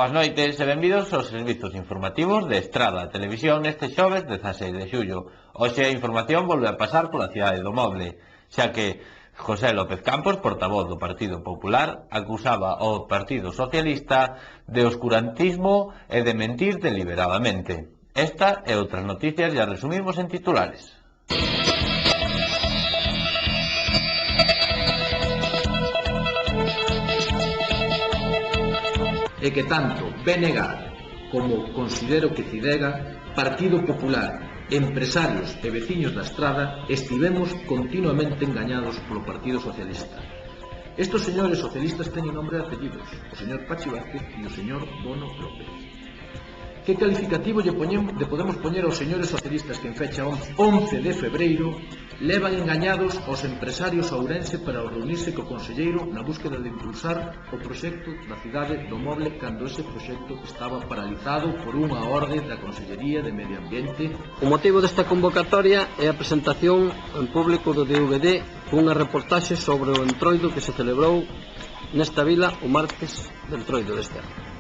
Boas noites e benvidos aos servizos informativos de Estrada Televisión neste xoves 16 de xullo. Hoxe a información volve a pasar pola cidade do Moble, xa que José López Campos, portavoz do Partido Popular, acusaba ao Partido Socialista de oscurantismo e de mentir deliberadamente. Esta e outras noticias ya resumimos en titulares. E que tanto BNG como considero que Cidega, Partido Popular, empresarios e veciños da Estrada estivemos continuamente engañados polo Partido Socialista. Estos señores socialistas teñen nombre e apellidos, o señor Pachi Vázquez e o señor Bono López. Que calificativo lle podemos poñer aos señores socialistas que en fecha 11 de febreiro levan engañados aos empresarios a Ourense para reunirse co conselleiro na búsqueda de impulsar o proxecto da cidade do Moble cando ese proxecto estaba paralizado por unha orde da Consellería de Medio Ambiente? O motivo desta convocatoria é a presentación en público do DVD cunha reportaxe sobre o entroido que se celebrou nesta vila o martes del entroido deste ano.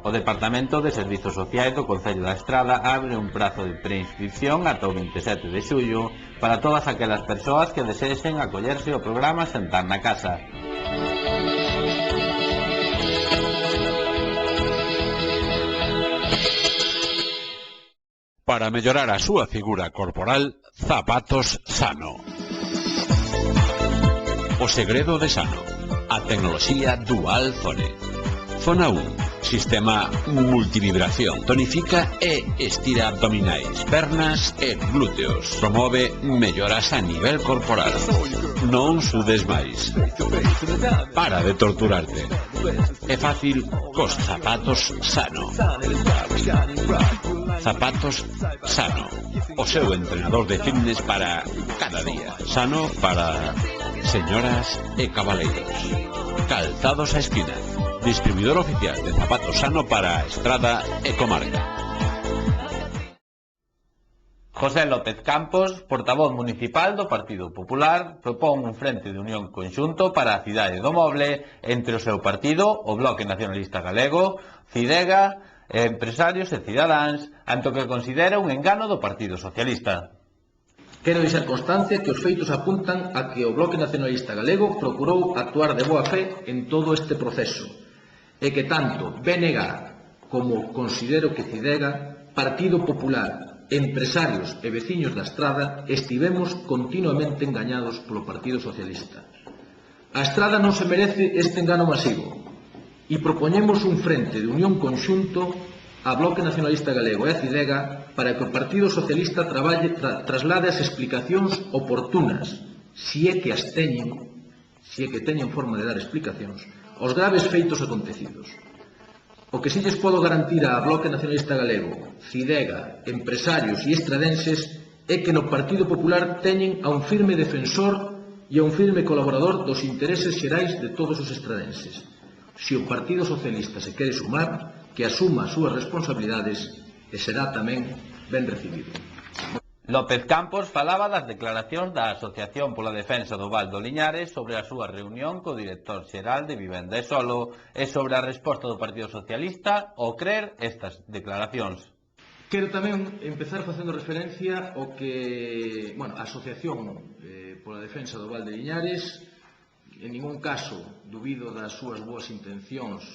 O Departamento de Servizos Sociais do Concello da Estrada abre un prazo de preinscripción ata o 27 de xullo para todas aquelas persoas que desexen acollerse ao programa Sentar na Casa. Para mellorar a súa figura corporal, Zapatos Sano. O segredo de Sano. A tecnoloxía Dual Zone. Zona 1. Sistema multivibración. Tonifica e estira abdominais, pernas e glúteos. Promove melloras a nivel corporal. Non sudes máis. Para de torturarte. É fácil cos Zapatos Sano. Zapatos Sano. O seu entrenador de fitness para cada día. Sano para señoras e cabaleiros. Calzados a esquina. Distribuidor oficial de Zapatos Sano para Estrada e Comarca. José López Campos, portavoz municipal do Partido Popular, propón un frente de unión conxunto para a cidade do Moble entre o seu partido, o Bloque Nacionalista Galego, Cidega, empresarios e cidadáns, ante o que considera un engano do Partido Socialista. Quero deixar constancia que os feitos apuntan a que o Bloque Nacionalista Galego procurou actuar de boa fe en todo este proceso, e que tanto BNG como considero que Cidega, Partido Popular, empresarios e veciños da Estrada estivemos continuamente engañados polo Partido Socialista. A Estrada non se merece este engano masivo e propoñemos un frente de unión conxunto a Bloque Nacionalista Galego e a Cidega para que o Partido Socialista traslade as explicacións oportunas, se é que teñen forma de dar explicacións, aos graves feitos acontecidos. O que si lles podo garantir a Bloque Nacionalista Galego, Cidega, empresarios e estradenses é que no Partido Popular teñen a un firme defensor e a un firme colaborador dos intereses xerais de todos os estradenses. Se o Partido Socialista se quere sumar, que asuma as súas responsabilidades e será tamén ben recibido. López Campos falaba das declaracións da Asociación pola Defensa do Val do Liñares sobre a súa reunión co director xeral de Vivenda e Solo e sobre a resposta do Partido Socialista ao crer estas declaracións. Quero tamén empezar facendo referencia ao que, a Asociación pola Defensa do Val de Liñares en ningún caso dubido das súas boas intencións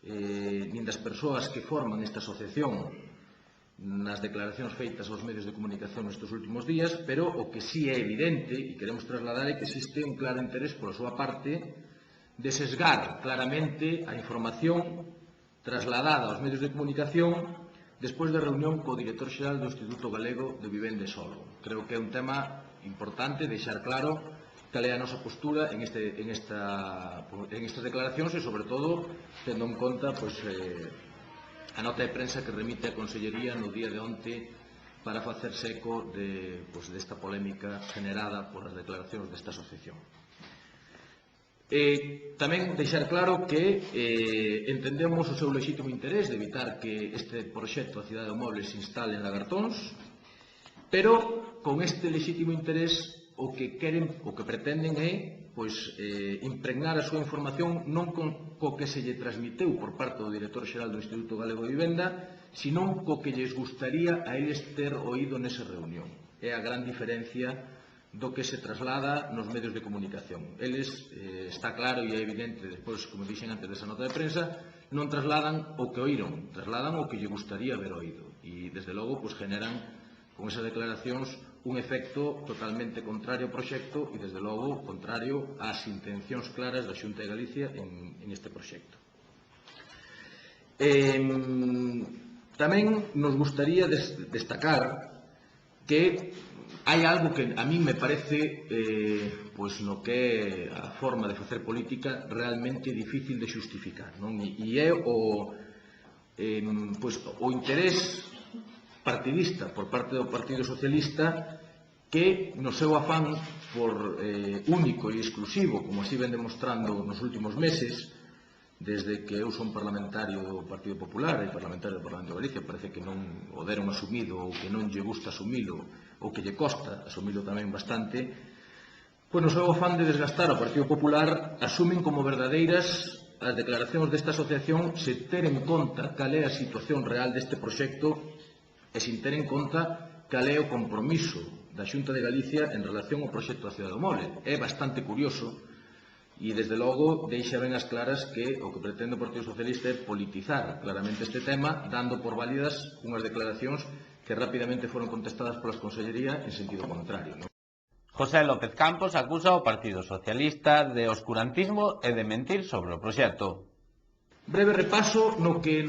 nin das persoas que forman esta asociación nas declaracións feitas aos medios de comunicación nestes últimos días, pero o que sí é evidente e queremos trasladar é que existe un claro interés pola súa parte de sesgar claramente a información trasladada aos medios de comunicación despois da reunión co director xeral do Instituto Galego de Vivenda e Solo. Creo que é un tema importante deixar claro cal é a nosa postura en estas declaracións e, sobre todo, tendo en conta a nota de prensa que remite a Consellería no día de onte para facerse eco desta polémica generada polas declaracións desta asociación. Tamén deixar claro que entendemos o seu lexítimo interés de evitar que este proxecto da Cidade do Moble se instale en Lagartóns, pero con este lexítimo interés o que pretenden é impregnar a súa información non co que se lle transmiteu por parte do director xeral do Instituto Galego de Vivenda, senón co que lles gustaría a eles ter oído nesa reunión. É a gran diferencia do que se traslada nos medios de comunicación. Eles, está claro e é evidente, despois, como dixen antes desa nota de prensa, non trasladan o que oíron, trasladan o que lle gustaría haber oído. E, desde logo, generan con esas declaracións un efecto totalmente contrario ao proxecto e, desde logo, contrario ás intencións claras da Xunta de Galicia en este proxecto. Tamén nos gustaría destacar que hai algo que a mí me parece no que é a forma de facer política realmente difícil de xustificar, non? E é o interés partidista por parte do Partido Socialista que no seu afán por único e exclusivo, como así ven demostrando nos últimos meses, desde que eu son parlamentario do Partido Popular e parlamentario do Parlamento de Galicia, parece que non o deron asumido ou que non lle gusta asumilo ou que lle costa asumilo tamén bastante, pois no seu afán de desgastar o Partido Popular asumen como verdadeiras as declaracións desta asociación se ter en conta cal é a situación real deste proxecto e sin ter en conta cal é o compromiso da Xunta de Galicia en relación ao proxecto da Cidade do Mole. É bastante curioso e, desde logo, deixa ben as claras que o que pretende o Partido Socialista é politizar claramente este tema, dando por válidas unhas declaracións que rapidamente foron contestadas polas Consellería en sentido contrario, non? José López Campos acusa ao Partido Socialista de oscurantismo e de mentir sobre o proxecto. Breve repaso no que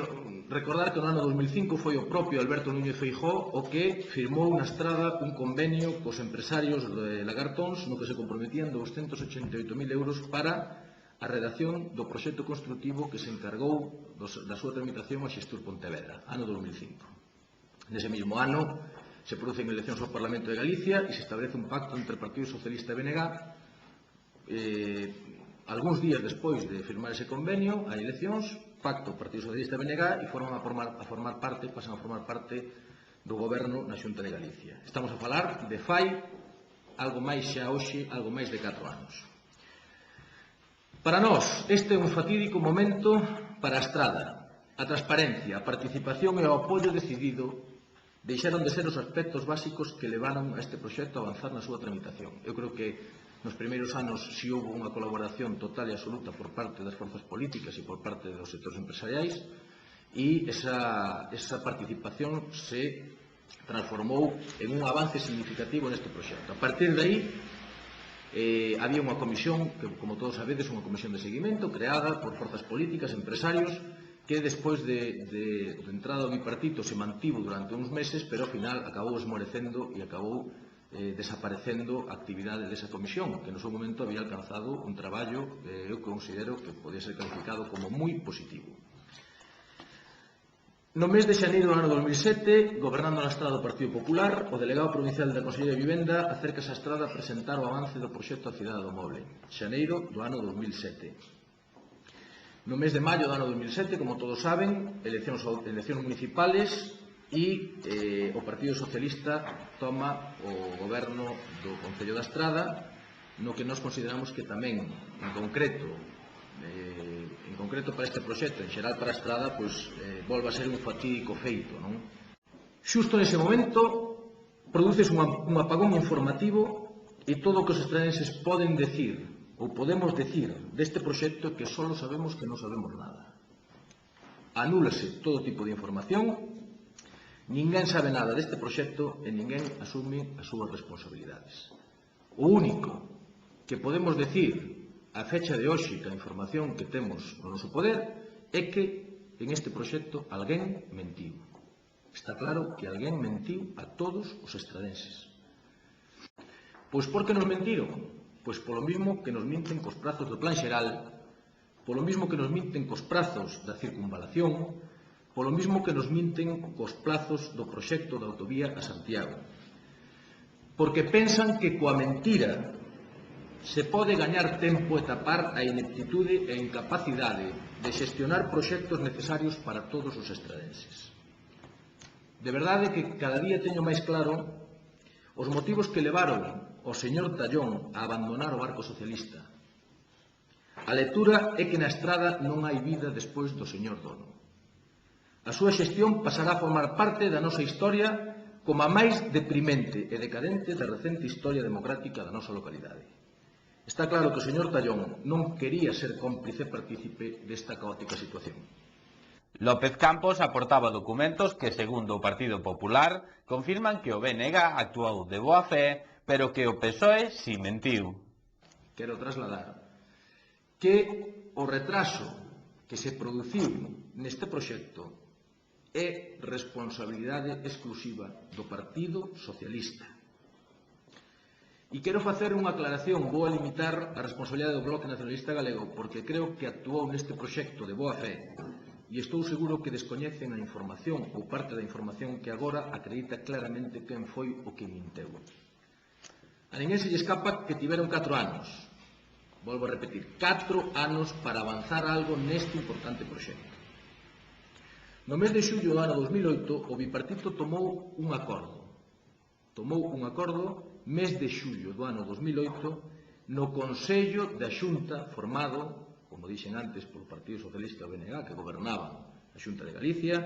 recordar que no ano 2005 foi o propio Alberto Núñez Feijóo o que firmou na Estrada un convenio cos empresarios de Lagartóns no que se comprometían 288.000 euros para a redacción do proxecto construtivo que se encargou da súa tramitación a Xestur Pontevedra, ano 2005. Nese mesmo ano se producen eleccións ao Parlamento de Galicia e se establece un pacto entre o Partido Socialista e BNG. Algúns días despois de firmar ese convenio, hai eleccións, pacto Partido Socialista e BNG e pasan a formar parte do goberno na Xunta de Galicia. Estamos a falar de fai algo máis xa hoxe, algo máis de 4 anos. Para nós, este é un fatídico momento para a Estrada. A transparencia, a participación e o apoio decidido deixaron de ser os aspectos básicos que levaron a este proxecto a avanzar na súa tramitación. Eu creo que nos primeiros anos si houve unha colaboración total e absoluta por parte das forzas políticas e por parte dos sectores empresariais e esa participación se transformou en un avance significativo neste proxecto. A partir de aí había unha comisión, que como todos sabedes, unha comisión de seguimento creada por forzas políticas, empresarios, que despois de entrada do bipartito se mantivo durante uns meses, pero ao final acabou esmorecendo e acabou desaparecendo a actividade desa comisión, que no seu momento había alcanzado un traballo que eu considero que podía ser calificado como moi positivo. No mes de xaneiro do ano 2007, gobernando na Estrada do Partido Popular, o delegado provincial da Consellería de Vivenda acércase á Estrada a presentar o avance do proxecto da Cidade do Mole, xaneiro do ano 2007. No mes de maio do ano 2007, como todos saben, eleccións municipales e o Partido Socialista toma o goberno do Concello da Estrada, no que nós consideramos que tamén, en concreto para este proxecto, en xeral para a Estrada, volve a ser un fatídico feito, non? Xusto nese momento produces un apagón informativo e todo o que os estradenses poden decir ou podemos decir deste proxecto que só sabemos que non sabemos nada. Anúlase todo tipo de información. Ninguén sabe nada deste proxecto e ninguén asume as súas responsabilidades. O único que podemos decir a fecha de hoxe que a información que temos no noso poder é que en este proxecto alguén mentiu. Está claro que alguén mentiu a todos os estradenses. Pois por que nos mentiron? Pois polo mismo que nos minten cos prazos do Plan Xeral, polo mismo que nos minten cos prazos da circunvalación, polo mismo que nos minten cos plazos do proxecto da autovía a Santiago. Porque pensan que coa mentira se pode gañar tempo e tapar a ineptitude e a incapacidade de xestionar proxectos necesarios para todos os estradenses. De verdade que cada día teño máis claro os motivos que levaron o señor Tallón a abandonar o barco socialista A lectura é que na Estrada non hai vida despois do señor dono. A súa xestión pasará a formar parte da nosa historia como a máis deprimente e decadente da recente historia democrática da nosa localidade. Está claro que o señor Tallón non quería ser cómplice partícipe desta caótica situación. López Campos aportaba documentos que, segundo o Partido Popular, confirman que o BNG actuou de boa fe, pero que o PSOE si mentiu. Quero trasladar que o retraso que se produciu neste proxecto é responsabilidade exclusiva do Partido Socialista. E quero facer unha aclaración, vou a limitar a responsabilidade do Bloque Nacionalista Galego, porque creo que actuou neste proxecto de boa fe, e estou seguro que descoñecen a información ou parte da información que agora acredita claramente quen foi o que minteu. A ninguén se lle escapa que tiveron 4 anos. Volvo a repetir, 4 anos para avanzar algo neste importante proxecto. No mes de xullo do ano 2008, o bipartito tomou un acordo. Mes de xullo do ano 2008, no Consello da Xunta formado, como dixen antes, polo Partido Socialista e o BNG, que gobernaban a Xunta de Galicia,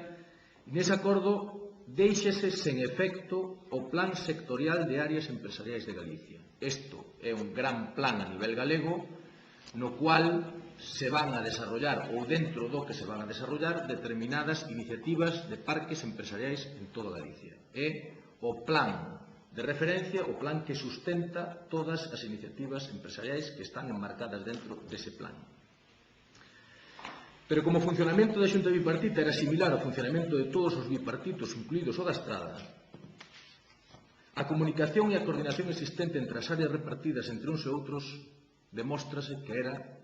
e nese acordo déixese sen efecto o Plan Sectorial de Áreas Empresariais de Galicia. Isto é un gran plan a nivel galego, no cual se van a desarrollar, ou dentro do que se van a desarrollar, determinadas iniciativas de parques empresariais en toda Galicia. É o plan de referencia, o plan que sustenta todas as iniciativas empresariais que están enmarcadas dentro dese plan. Pero como o funcionamento da Xunta Bipartita era similar ao funcionamento de todos os bipartitos, incluídos o da Estrada, a comunicación e a coordinación existente entre as áreas repartidas entre uns e outros demóstrase que era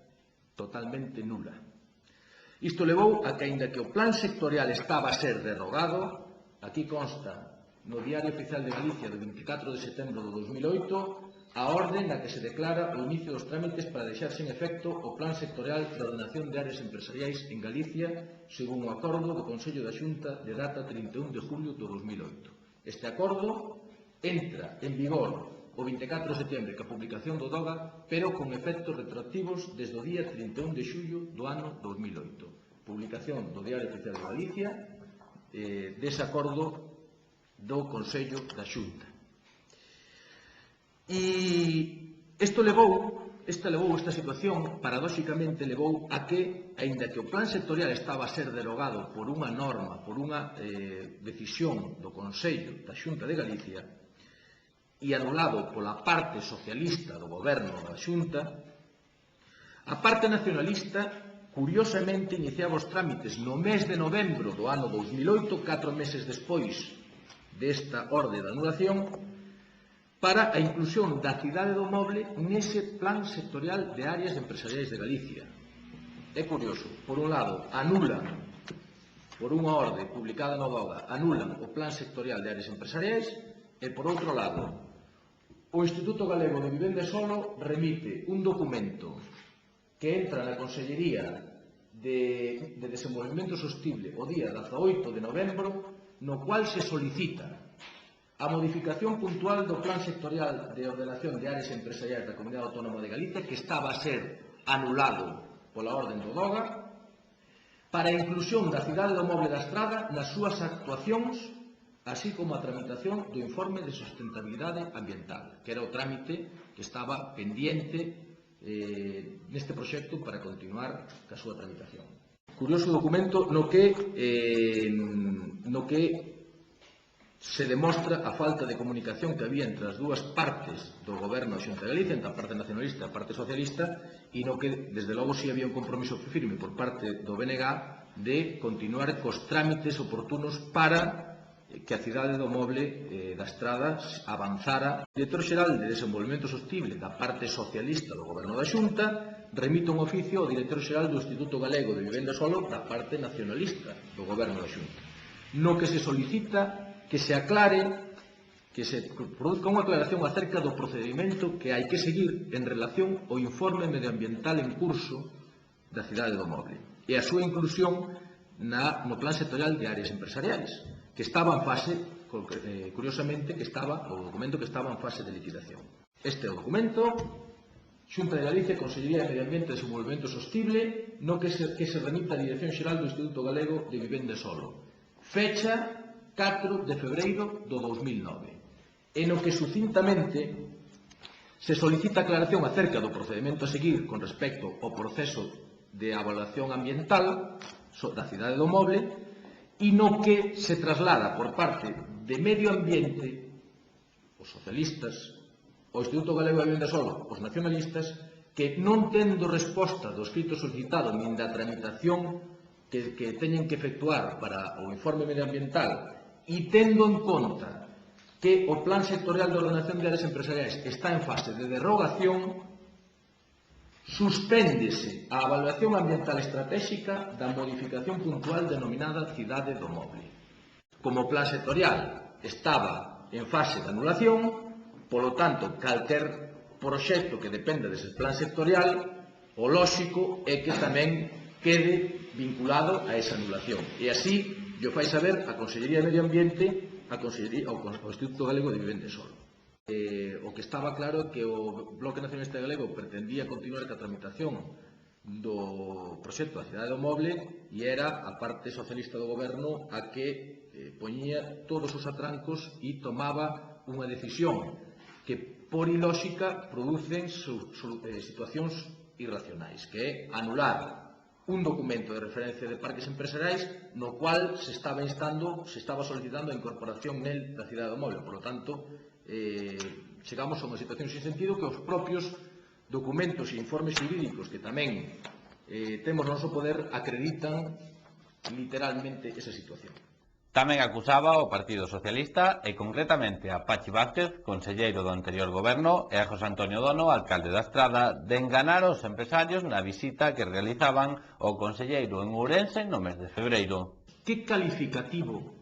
totalmente nula. Isto levou a que, aínda que o plan sectorial estaba a ser derrogado, aquí consta no Diario Oficial de Galicia do 24 de setembro do 2008, a orde na que se declara o inicio dos trámites para deixar sen efecto o Plan Sectorial de Ordenación de Áreas Empresariais en Galicia, según o acordo do Consello da Xunta de data 31 de julio do 2008. Este acordo entra en vigor o 24 de setembro ca publicación do DOGA, pero con efectos retroactivos desde o día 31 de xullo do ano 2008. Publicación do Diario Oficial de Galicia dese acordo do Consello da Xunta. E esta situación, paradóxicamente, levou a que, aínda que o plan sectorial estaba a ser derogado por unha norma, por unha decisión do Consello da Xunta de Galicia e anulado pola parte socialista do goberno da Xunta, a parte nacionalista, curiosamente, iniciaba os trámites no mes de novembro do ano 2008, 4 meses despois desta orde de anulación, para a inclusión da cidade do Moble nese plan sectorial de áreas empresariais de Galicia. É curioso, por un lado, anulan, por unha orde publicada no DOGA, anulan o plan sectorial de áreas empresariais e, por outro lado, o Instituto Galego de Vivenda e Solo remite un documento que entra na Consellería de Desenvolvemento Sostible o día 18 de novembro, no cual se solicita a modificación puntual do Plan Sectorial de Ordenación de Áreas Empresariais da Comunidade Autónoma de Galicia, que estaba a ser anulado pola orden do DOGA, para a inclusión da cidade do Moble da Estrada nas súas actuacións, así como a tramitación do informe de sustentabilidade ambiental, que era o trámite que estaba pendiente neste proxecto para continuar ca súa tramitación. Curioso documento no que se demostra a falta de comunicación que había entre as dúas partes do goberno da Xunta de Galicia, entre a parte nacionalista e a parte socialista, e no que, desde logo, si había un compromiso firme por parte do BNG de continuar cos trámites oportunos para que a cidade do Moble da Estrada avanzara. O director xeral de Desenvolvemento Sostible da parte socialista do goberno da Xunta remite un oficio ao director xeral do Instituto Galego de Vivenda e Solo da parte nacionalista do goberno da Xunta, no que se solicita que se aclare, que se produzca unha aclaración acerca do procedimento que hai que seguir en relación ao informe medioambiental en curso da cidade do Moble e a súa inclusión no plan sectorial de áreas empresariais, que estaba en fase, curiosamente, o documento que estaba en fase de liquidación. Este é o documento, Xunta de Galicia, Consellería de Medio Ambiente e Desenvolvemento Sostible, no que se remita a Dirección Xeral do Instituto Galego de Vivenda e Solo. Fecha 4 de febreiro do 2009. E no que sucintamente se solicita aclaración acerca do procedimento a seguir con respecto ao proceso de avaliación ambiental da cidade do Moble e no que se traslada por parte de Medio Ambiente, os socialistas, o Instituto Galego de Vivenda e Solo, os nacionalistas, que non tendo resposta do escrito solicitado nin da tramitación que teñen que efectuar para o informe medioambiental e tendo en conta que o Plan Sectorial de Ordenación de Áreas Empresariais está en fase de derrogación, suspéndese a avaliación ambiental estratégica da modificación puntual denominada Cidade do Moble. Como o Plan Sectorial estaba en fase de anulación, polo tanto, calquer proxecto que dependa dese plan sectorial, o lóxico é que tamén quede vinculado a esa anulación. E así, yo fai saber a Consellería de Medio Ambiente, ao Instituto Galego de Vivenda e Solo. O que estaba claro é que o Bloque Nacionalista Galego pretendía continuar ca tramitación do proxecto da Cidade do Moble e era a parte socialista do goberno a que poñía todos os atrancos e tomaba unha decisión que por ilóxica producen situacións irracionais, que é anular un documento de referencia de parques empresariais no cual se estaba solicitando a incorporación nel da Cidade do Moble. Por lo tanto, chegamos a unha situación sin sentido que os propios documentos e informes xurídicos que tamén temos no noso poder acreditan literalmente esa situación. Tamén acusaba ao Partido Socialista e concretamente a Pachi Vázquez, conselleiro do anterior goberno, e a José Antonio Dono, alcalde da Estrada, de enganar os empresarios na visita que realizaban ao conselleiro en Ourense no mes de febreiro. Que calificativo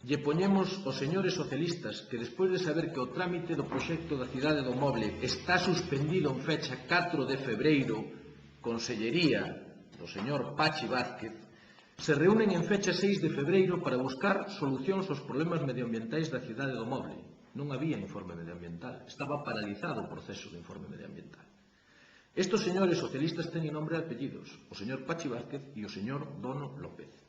lle poñemos aos señores socialistas que despois de saber que o trámite do proxecto da Cidade do Moble está suspendido en fecha 4 de febreiro, consellería do señor Pachi Vázquez, se reúnen en fecha 6 de febreiro para buscar solucións aos problemas medioambientais da Cidade do Moble. Non había informe medioambiental, estaba paralizado o proceso de informe medioambiental. Estos señores socialistas teñen nombre e apellidos, o señor Pachi Vázquez e o señor Dono López.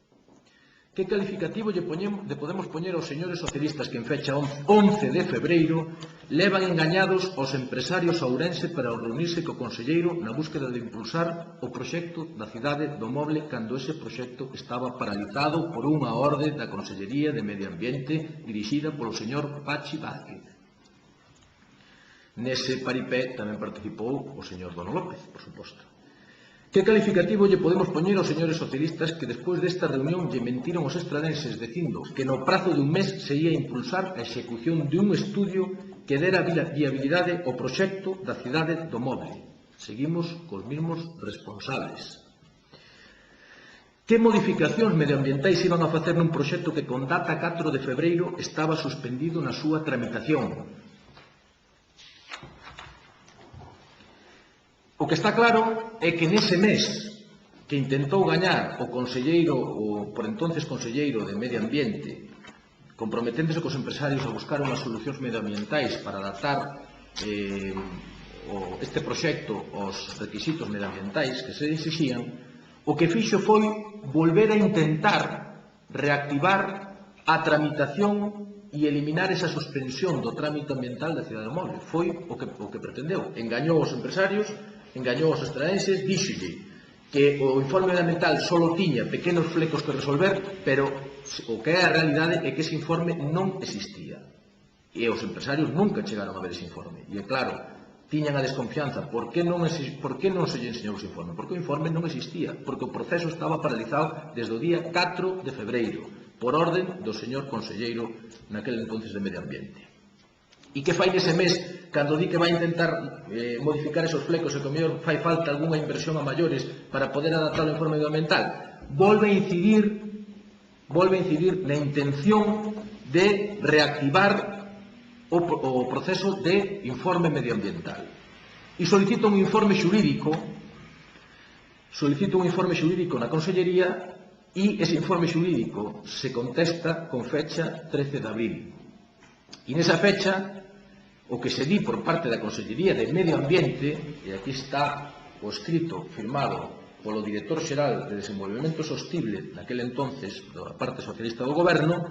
Que calificativo lle podemos poñer aos señores socialistas que en fecha 11 de febreiro levan engañados aos empresarios a Ourense para reunirse co conselleiro na búsqueda de impulsar o proxecto da Cidade do Moble cando ese proxecto estaba paralizado por unha orde da Consellería de Medio Ambiente dirixida polo señor Pachi Vázquez? Nese paripé tamén participou o señor Dono López, por suposto. Que calificativo lle podemos poñer aos señores socialistas que despois desta reunión lle mentiron aos estradenses dicindo que no prazo de un mes se ia impulsar a execución de un estudio que dera viabilidade ao proxecto da Cidade do Moble? Seguimos cos mesmos responsables. Que modificacións medioambientais iban a facer nun proxecto que con data 4 de febreiro estaba suspendido na súa tramitación? O que está claro é que nese mes que intentou gañar o conselleiro, o por entonces conselleiro de Medio Ambiente, comprometéndose cos empresarios a buscar unhas solucións medioambientais para adaptar este proxecto aos requisitos medioambientais que se exixían, o que fixo foi volver a intentar reactivar a tramitación e eliminar esa suspensión do trámite ambiental da Cidade do Moble. Foi o que pretendeu. Engañou os empresarios, engañou os estradenses, díxolle que o informe ambiental só tiña pequenos flecos que resolver, pero o que é a realidade é que ese informe non existía. E os empresarios nunca chegaron a ver ese informe. E é claro, tiñan a desconfianza. Por que non se lle enseñou ese informe? Porque o informe non existía, porque o proceso estaba paralizado desde o día 4 de febreiro, por orden do señor conselleiro naquele entonces de Medio Ambiente. E que fai nese mes, cando di que vai intentar modificar esos flecos e que o mellor fai falta algunha inversión a maiores para poder adaptar o informe medioambiental? Volve a incidir na intención de reactivar o proceso de informe medioambiental. E solicita un informe xurídico na Consellería e ese informe xurídico se contesta con fecha 13 de abril. E nesa fecha, o que se di por parte da Consellería de Medio Ambiente, e aquí está o escrito firmado polo director xeral de Desenvolvemento Sostible naquel entonces da parte socialista do goberno,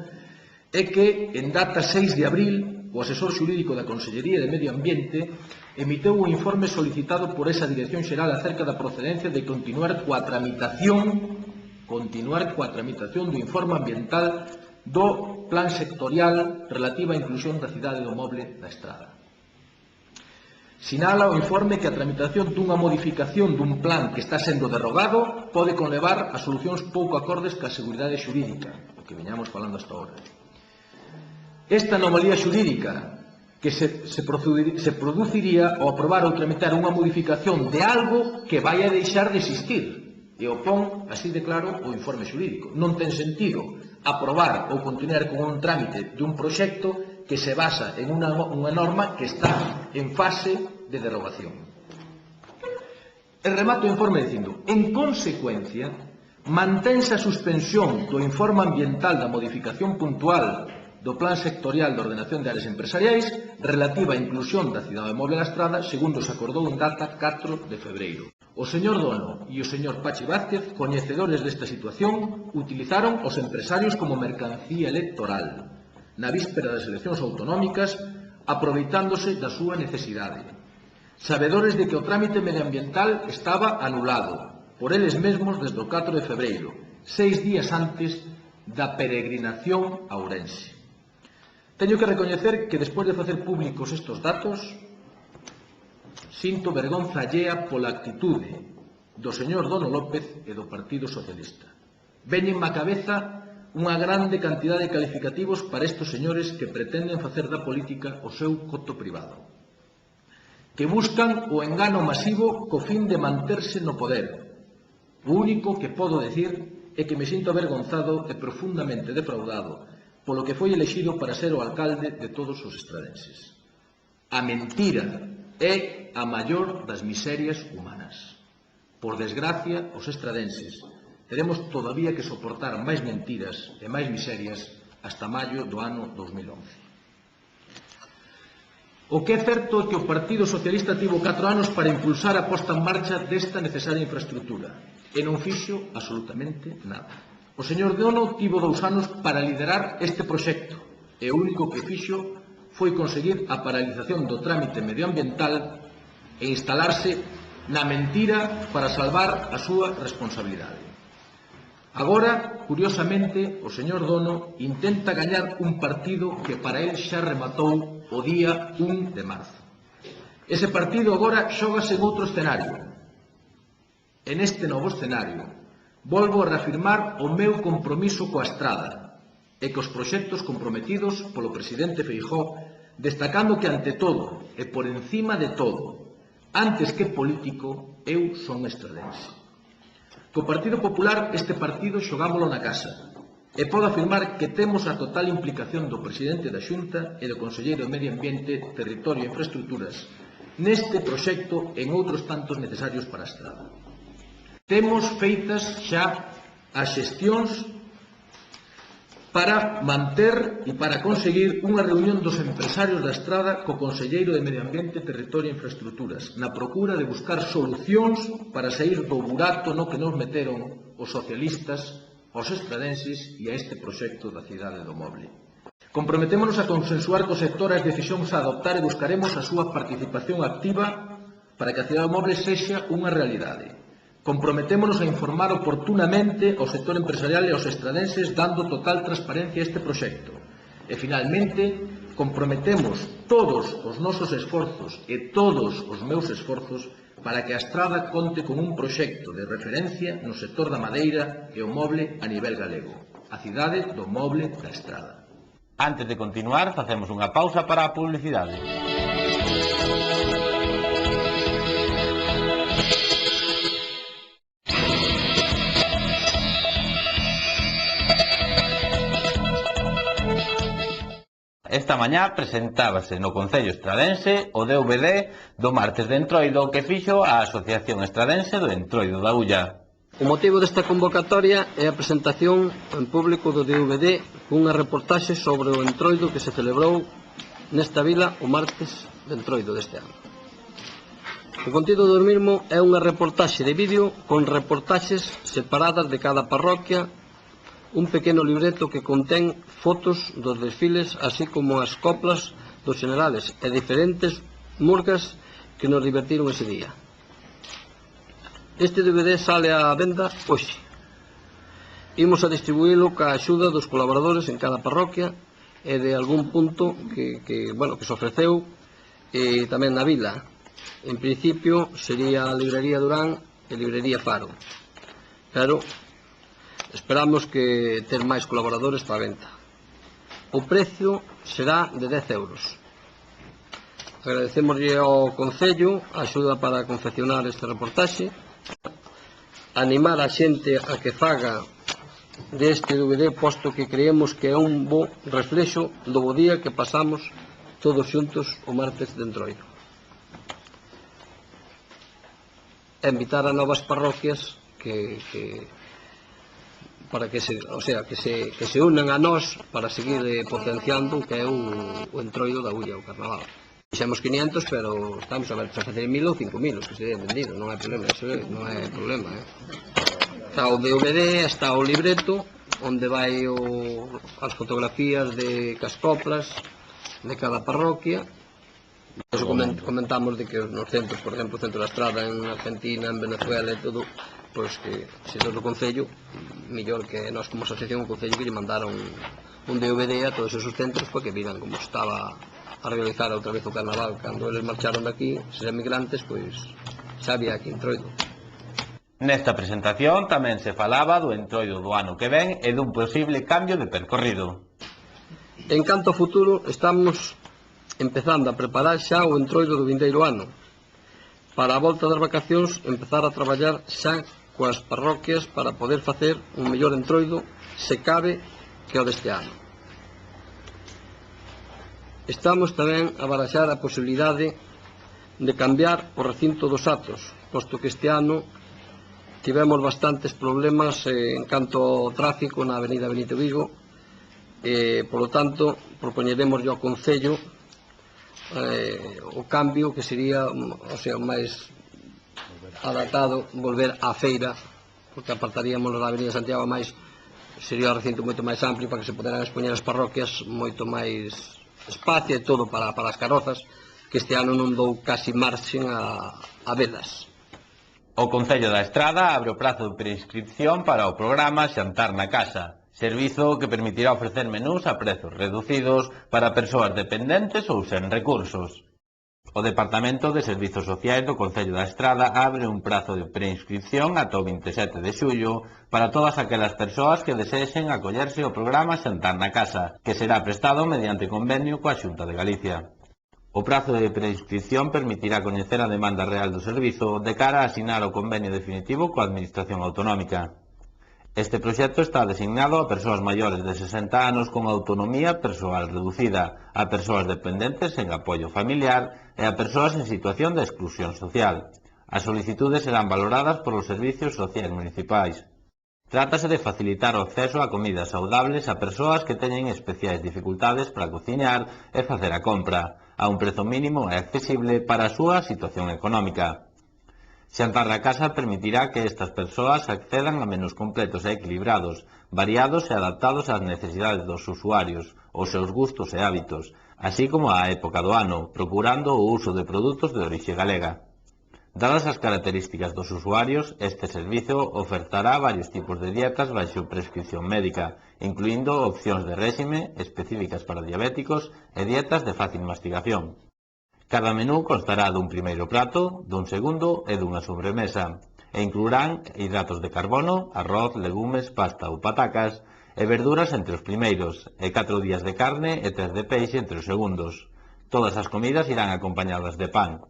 é que en data 6 de abril o asesor xurídico da Consellería de Medio Ambiente emitiu un informe solicitado por esa Dirección Xeral acerca da procedencia de continuar coa tramitación do informe ambiental do plan sectorial relativo á inclusión da cidade do Moble da Estrada. Sinala o informe que a tramitación dunha modificación dun plan que está sendo derrogado pode conlevar a solucións pouco acordes ca seguridade xurídica, o que veñamos falando hasta ahora. Esta anomalía xurídica que se produciría ao aprobar ou tramitar unha modificación de algo que vai a deixar de existir, e o pon así de claro o informe xurídico. Non ten sentido aprobar ou continuar con un trámite dun proxecto que se basa en unha norma que está en fase de derogación. E remato o informe dicindo, en consecuencia, mantense a suspensión do informe ambiental da modificación puntual do Plan Sectorial de Ordenación de Áreas Empresariais relativa á inclusión da cidade de Moble da Estrada, segundo se acordou en data 4 de febreiro. O señor Dono e o señor Pachi Vázquez, coñecedores desta situación, utilizaron os empresarios como mercancía electoral na víspera das eleccións autonómicas, aproveitándose da súa necesidade. Sabedores de que o trámite medioambiental estaba anulado por eles mesmos desde o 4 de febreiro, 6 días antes da peregrinación a Ourense. Teño que recoñecer que despois de facer públicos estes datos, sinto vergonza allea pola actitude do señor Dono López e do Partido Socialista. Véñenme á cabeza unha grande cantidade de calificativos para estes señores que pretenden facer da política o seu coto privado, que buscan o engano masivo co fin de manterse no poder. O único que podo decir é que me sinto avergonzado e profundamente defraudado polo que foi elexido para ser o alcalde de todos os estradenses. A mentira é a maior das miserias humanas. Por desgracia, os estradenses teremos todavía que soportar máis mentiras e máis miserias hasta maio do ano 2011. O que é certo é que o Partido Socialista tivo 4 anos para impulsar a posta en marcha desta necesaria infraestructura e non fixo absolutamente nada. O señor Dono tivo 2 anos para liderar este proxecto e o único que fixo foi conseguir a paralización do trámite medioambiental e instalarse na mentira para salvar a súa responsabilidade. Agora, curiosamente, o señor Dono intenta gañar un partido que para él xa rematou o día 1 de marzo. Ese partido agora xógase en outro escenario. En este novo escenario, volvo a reafirmar o meu compromiso coa Estrada e cos proxectos comprometidos polo presidente Feijóo, destacando que ante todo e por encima de todo, antes que político, eu son estradense. Co Partido Popular este partido xogámolo na casa e podo afirmar que temos a total implicación do presidente da Xunta e do conselleiro de Medio Ambiente, Territorio e Infraestructuras neste proxecto en outros tantos necesarios para a Estrada. Temos feitas xa as xestións para manter e para conseguir unha reunión dos empresarios da Estrada co conselleiro de Medio Ambiente, Territorio e Infraestructuras na procura de buscar solucións para sair do burato no que nos meteron os socialistas, os estradenses e a este proxecto da cidade do Moble. Comprometémonos a consensuar co sector as decisións a adoptar e buscaremos a súa participación activa para que a cidade do Moble sexa unha realidade. Comprometémonos a informar oportunamente ao sector empresarial e aos estradenses dando total transparencia a este proxecto. E, finalmente, comprometemos todos os nosos esforzos e todos os meus esforzos para que a Estrada conte con un proxecto de referencia no sector da madeira e o moble a nivel galego. A cidade do Moble da Estrada. Antes de continuar, facemos unha pausa para a publicidade. Esta mañá presentábase no Concello Estradense o DVD do martes de Entroido que fixo a Asociación Estradense do Entroido da Ulla. O motivo desta convocatoria é a presentación en público do DVD cunha reportaxe sobre o Entroido que se celebrou nesta vila o martes de Entroido deste ano. O contido do mesmo é unha reportaxe de vídeo con reportaxes separadas de cada parroquia, un pequeno libreto que contén fotos dos desfiles, así como as coplas dos generales e diferentes murgas que nos divertiron ese día. Este DVD sale á venda hoxe. Imos a distribuílo ca axuda dos colaboradores en cada parroquia e de algún punto que se ofreceu tamén na vila. En principio sería a Librería Durán e Librería Faro, pero esperamos que ter máis colaboradores para a venta. O precio será de 10 euros. Agradecemoslle ao Concello a axuda para confeccionar este reportaxe, animar a xente a que faga deste DVD, posto que creemos que é un bo reflexo do bo día que pasamos todos xuntos o martes de Entroido. E invitar a novas parroquias para que se unan a nós para seguir potenciando o que é o Entroido da Ulla, o Carnaval. Fixemos 500, pero estamos a ver se facer 1000 ou 5000 os que se den vendido, non hai problema, eso non é problema. Está o DVD, está o libreto onde vai as fotografías de cascoplas de cada parroquia. Eso comentamos de que nos centros, por exemplo, o centro da Estrada en Argentina, en Venezuela e todo, pois que se todo o Concello, mellor que nós como asociación o Concello que lle mandaron un DVD a todos esos centros para que viran como estaba a realizar outra vez o Carnaval cando eles marcharon daqui, ser emigrantes, pois xa había aquí Entroido. Nesta presentación tamén se falaba do Entroido do ano que ven e dun posible cambio de percorrido. En canto ao futuro, estamos empezando a preparar xa o Entroido do vindeiro ano. Para a volta das vacacións, empezar a traballar xa coas parroquias para poder facer un mellor Entroido, se cabe, que o deste ano. Estamos tamén a baraxar a posibilidade de cambiar o recinto dos atos, posto que este ano tivemos bastantes problemas en canto ao tráfico na avenida Benito Vigo, e, polo tanto, propoñeremos ao Concello o cambio que sería o máis adaptado volver á feira, porque apartaríamos a avenida Santiago máis, sería o recinto moito máis amplio para que se poderan expoñer as parroquias moito máis espacio e todo para as carrozas, que este ano non dou casi marxen a velas. O Concello da Estrada abre o prazo de preinscripción para o programa Xantar na Casa, servizo que permitirá ofrecer menús a prezos reducidos para persoas dependentes ou sen recursos. O Departamento de Servizos Sociais do Concello da Estrada abre un prazo de preinscripción ata o 27 de xullo para todas aquelas persoas que desexen acollerse ao programa Xantar na Casa, que será prestado mediante convenio coa Xunta de Galicia. O prazo de preinscripción permitirá coñecer a demanda real do servizo de cara a asinar o convenio definitivo coa Administración Autonómica. Este proxecto está designado a persoas maiores de 60 anos con autonomía persoal reducida, a persoas dependentes en apoio familiar e a persoas en situación de exclusión social. As solicitudes serán valoradas polos servicios sociais municipais. Trátase de facilitar o acceso a comidas saudables a persoas que teñen especiais dificultades para cociñar e facer a compra, a un prezo mínimo e accesible para a súa situación económica. Xantar na Casa permitirá que estas persoas accedan a menús completos e equilibrados, variados e adaptados ás necesidades dos usuarios, aos seus gustos e hábitos, así como á época do ano, procurando o uso de produtos de orixe galega. Dadas as características dos usuarios, este servizo ofertará varios tipos de dietas baixo prescripción médica, incluindo opcións de réxime específicas para diabéticos e dietas de fácil mastigación. Cada menú constará dun primeiro prato, dun segundo e dunha sobremesa, e incluirán hidratos de carbono, arroz, legumes, pasta ou patacas, e verduras entre os primeiros, e 4 días de carne e 3 de peixe entre os segundos. Todas as comidas irán acompañadas de pan.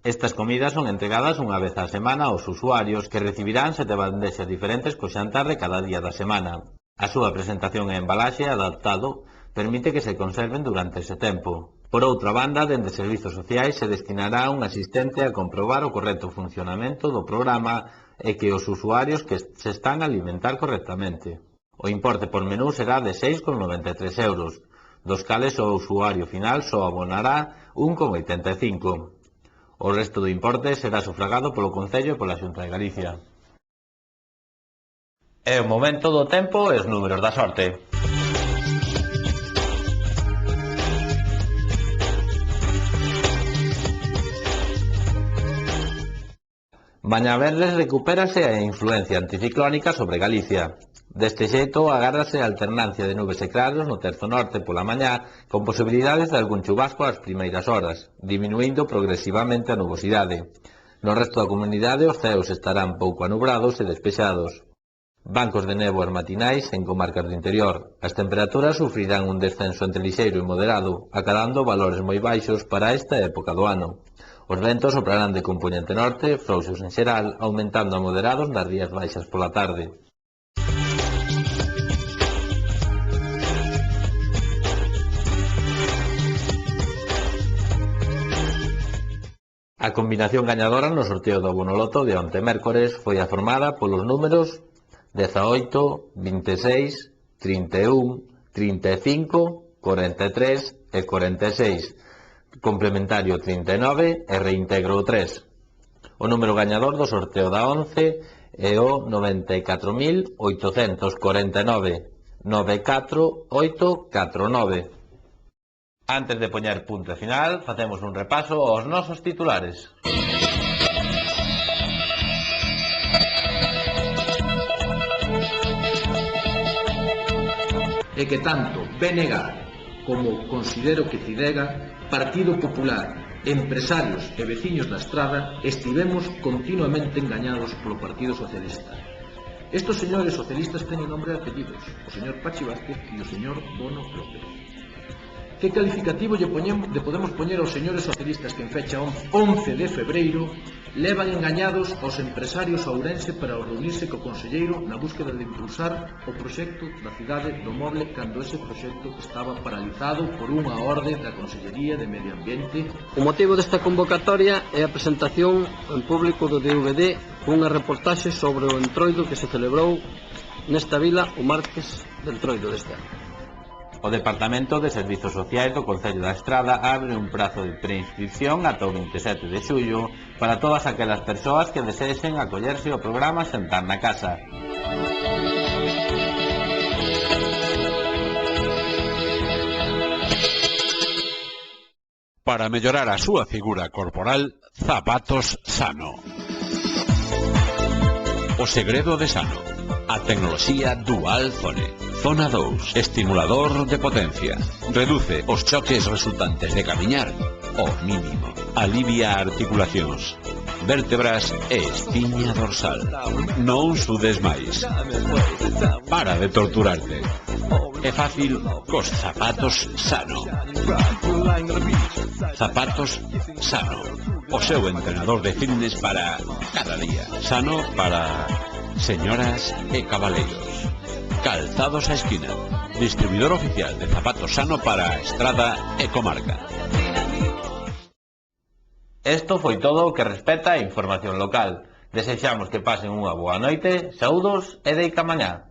Estas comidas son entregadas unha vez á semana aos usuarios, que recibirán 7 bandexas diferentes co xantar de cada día da semana. A súa presentación e embalaxe adaptado permite que se conserven durante ese tempo. Por outra banda, dende Servizos Sociais se destinará un asistente a comprobar o correcto funcionamento do programa e que os usuarios que se están a alimentar correctamente. O importe por menú será de 6,93 euros. dos cales o usuario final só abonará 1,85. O resto do importe será sufragado polo Concello e pola Xunta de Galicia. É o momento do tempo e os números da sorte. Mañá venres recupérase a influencia anticiclónica sobre Galicia. Deste xeito, agárrase a alternancia de nubes e claros no terzo norte pola mañá, con posibilidades de algún chubasco ás primeiras horas, diminuindo progresivamente a nubosidade. No resto da comunidade os ceos estarán pouco anubrados e despexados. Bancos de néboas matinais en comarcas do interior. As temperaturas sufrirán un descenso entre lixeiro e moderado, acadando valores moi baixos para esta época do ano. Os ventos soprarán de compoñente norte, frouxos en xeral, aumentando a moderados nas rías baixas pola tarde. A combinación gañadora no sorteo do Bonoloto de onte mércores foi a formada polos números 18, 26, 31, 35, 43 e 46, complementario 39 e reintegro 3. O número gañador do sorteo da 11 é o 94.849, 94849. Antes de poñer punto final, facemos un repaso aos nosos titulares. E que tanto BNG como Considero que Cidega, Partido Popular, empresarios e veciños da Estrada estivemos continuamente engañados polo Partido Socialista. Estos señores socialistas teñen nombre e apellidos, o señor Pachi Vázquez e o señor Bono López. Que calificativo lle podemos poñer aos señores socialistas que en fecha 11 de febreiro levan engañados aos empresarios a Ourense para reunirse co conselleiro na búsqueda de impulsar o proxecto da cidade do moble cando ese proxecto estaba paralizado por unha orde da Consellería de Medio Ambiente? O motivo desta convocatoria é a presentación en público do DVD cunha reportaxe sobre o entroido que se celebrou nesta vila o martes do entroido deste ano. O Departamento de Servizos Sociais do Concello da Estrada abre un prazo de preinscripción ata o 27 de xullo para todas aquelas persoas que desexen acollerse ao programa Sentar na Casa. Para mellorar a súa figura corporal, Zapatos Sano. O segredo de Sano. A tecnoloxía Dual Zone. Zona 2, estimulador de potencia. Reduce os choques resultantes de camiñar ao mínimo. Alivia articulacións, vértebras e espiña dorsal. Non sudes máis. Para de torturarte. É fácil cos Zapatos Sano. Zapatos Sano. O seu entrenador de fitness para cada día. Sano para señoras e cabaleiros. Calzados a Esquina, distribuidor oficial de zapatos Sano para Estrada e comarca. Isto foi todo o que respecta a información local. Desexamos que pasen unha boa noite, saúdos e deica mañá.